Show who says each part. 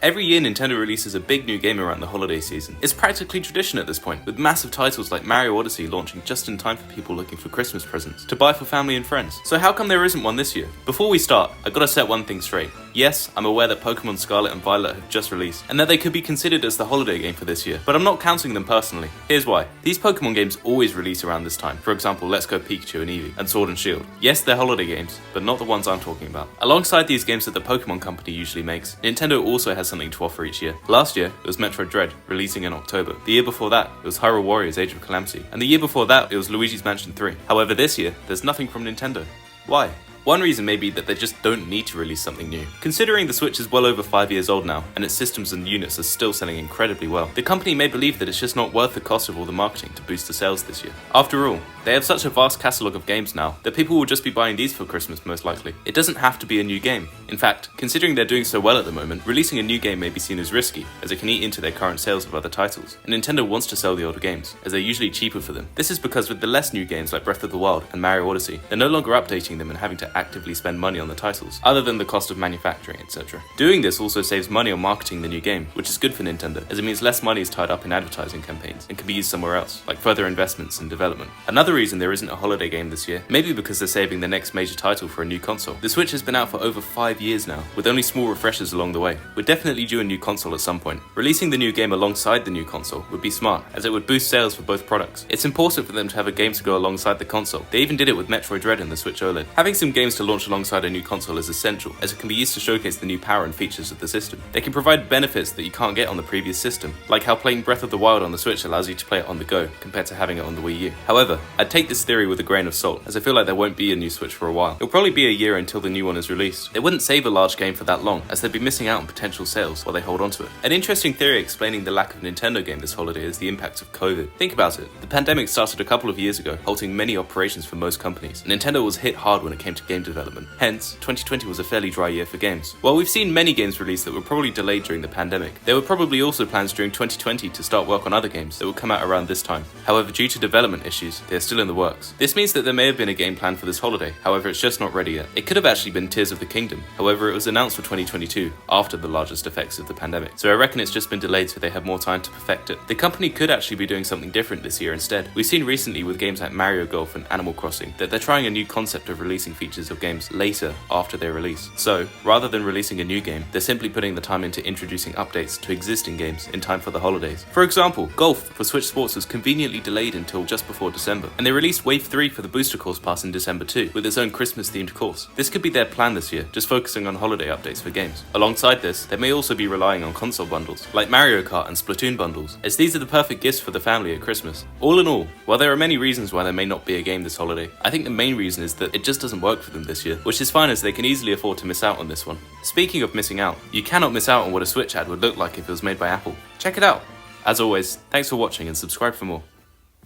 Speaker 1: Every year Nintendo releases a big new game around the holiday season. It's practically tradition at this point, with massive titles like Mario Odyssey launching just in time for people looking for Christmas presents, to buy for family and friends. So how come there isn't one this year? Before we start, I gotta set one thing straight. Yes, I'm aware that Pokemon Scarlet and Violet have just released, and that they could be considered as the holiday game for this year, but I'm not counting them personally. Here's why. These Pokemon games always release around this time. For example, Let's Go Pikachu and Eevee, and Sword and Shield. Yes, they're holiday games, but not the ones I'm talking about. Alongside these games that the Pokemon company usually makes, Nintendo also has something to offer each year. Last year, it was Metroid Dread, releasing in October. The year before that, it was Hyrule Warriors Age of Calamity. And the year before that, it was Luigi's Mansion 3. However, this year, there's nothing from Nintendo. Why? One reason may be that they just don't need to release something new. Considering the Switch is well over 5 years old now, and its systems and units are still selling incredibly well, the company may believe that it's just not worth the cost of all the marketing to boost the sales this year. After all, they have such a vast catalogue of games now that people will just be buying these for Christmas most likely. It doesn't have to be a new game. In fact, considering they're doing so well at the moment, releasing a new game may be seen as risky, as it can eat into their current sales of other titles. And Nintendo wants to sell the older games, as they're usually cheaper for them. This is because with the less new games like Breath of the Wild and Mario Odyssey, they're no longer updating them and having to actively spend money on the titles, other than the cost of manufacturing, etc. Doing this also saves money on marketing the new game, which is good for Nintendo, as it means less money is tied up in advertising campaigns and can be used somewhere else, like further investments in development. Another reason there isn't a holiday game this year, maybe because they're saving the next major title for a new console. The Switch has been out for over 5 years now, with only small refreshers along the way. We're definitely due a new console at some point. Releasing the new game alongside the new console would be smart, as it would boost sales for both products. It's important for them to have a game to go alongside the console. They even did it with Metroid Dread and the Switch OLED. Having some games to launch alongside a new console is essential, as it can be used to showcase the new power and features of the system. They can provide benefits that you can't get on the previous system, like how playing Breath of the Wild on the Switch allows you to play it on the go, compared to having it on the Wii U. However, I'd take this theory with a grain of salt, as I feel like there won't be a new Switch for a while. It'll probably be a year until the new one is released. They wouldn't save a large game for that long, as they'd be missing out on potential sales while they hold on to it. An interesting theory explaining the lack of a Nintendo game this holiday is the impact of COVID. Think about it. The pandemic started a couple of years ago, halting many operations for most companies. Nintendo was hit hard when it came to game development. Hence, 2020 was a fairly dry year for games. While we've seen many games released that were probably delayed during the pandemic, there were probably also plans during 2020 to start work on other games that would come out around this time. However, due to development issues, they are still in the works. This means that there may have been a game planned for this holiday, however it's just not ready yet. It could have actually been Tears of the Kingdom, however it was announced for 2022, after the largest effects of the pandemic. So I reckon it's just been delayed so they have more time to perfect it. The company could actually be doing something different this year instead. We've seen recently with games like Mario Golf and Animal Crossing that they're trying a new concept of releasing features of games later after their release. So, rather than releasing a new game, they're simply putting the time into introducing updates to existing games in time for the holidays. For example, Golf for Switch Sports was conveniently delayed until just before December, and they released Wave 3 for the Booster Course Pass in December too, with its own Christmas-themed course. This could be their plan this year, just focusing on holiday updates for games. Alongside this, they may also be relying on console bundles, like Mario Kart and Splatoon bundles, as these are the perfect gifts for the family at Christmas. All in all, while there are many reasons why there may not be a game this holiday, I think the main reason is that it just doesn't work for them this year, which is fine as they can easily afford to miss out on this one. Speaking of missing out, you cannot miss out on what a Switch ad would look like if it was made by Apple. Check it out! As always, thanks for watching and subscribe for more.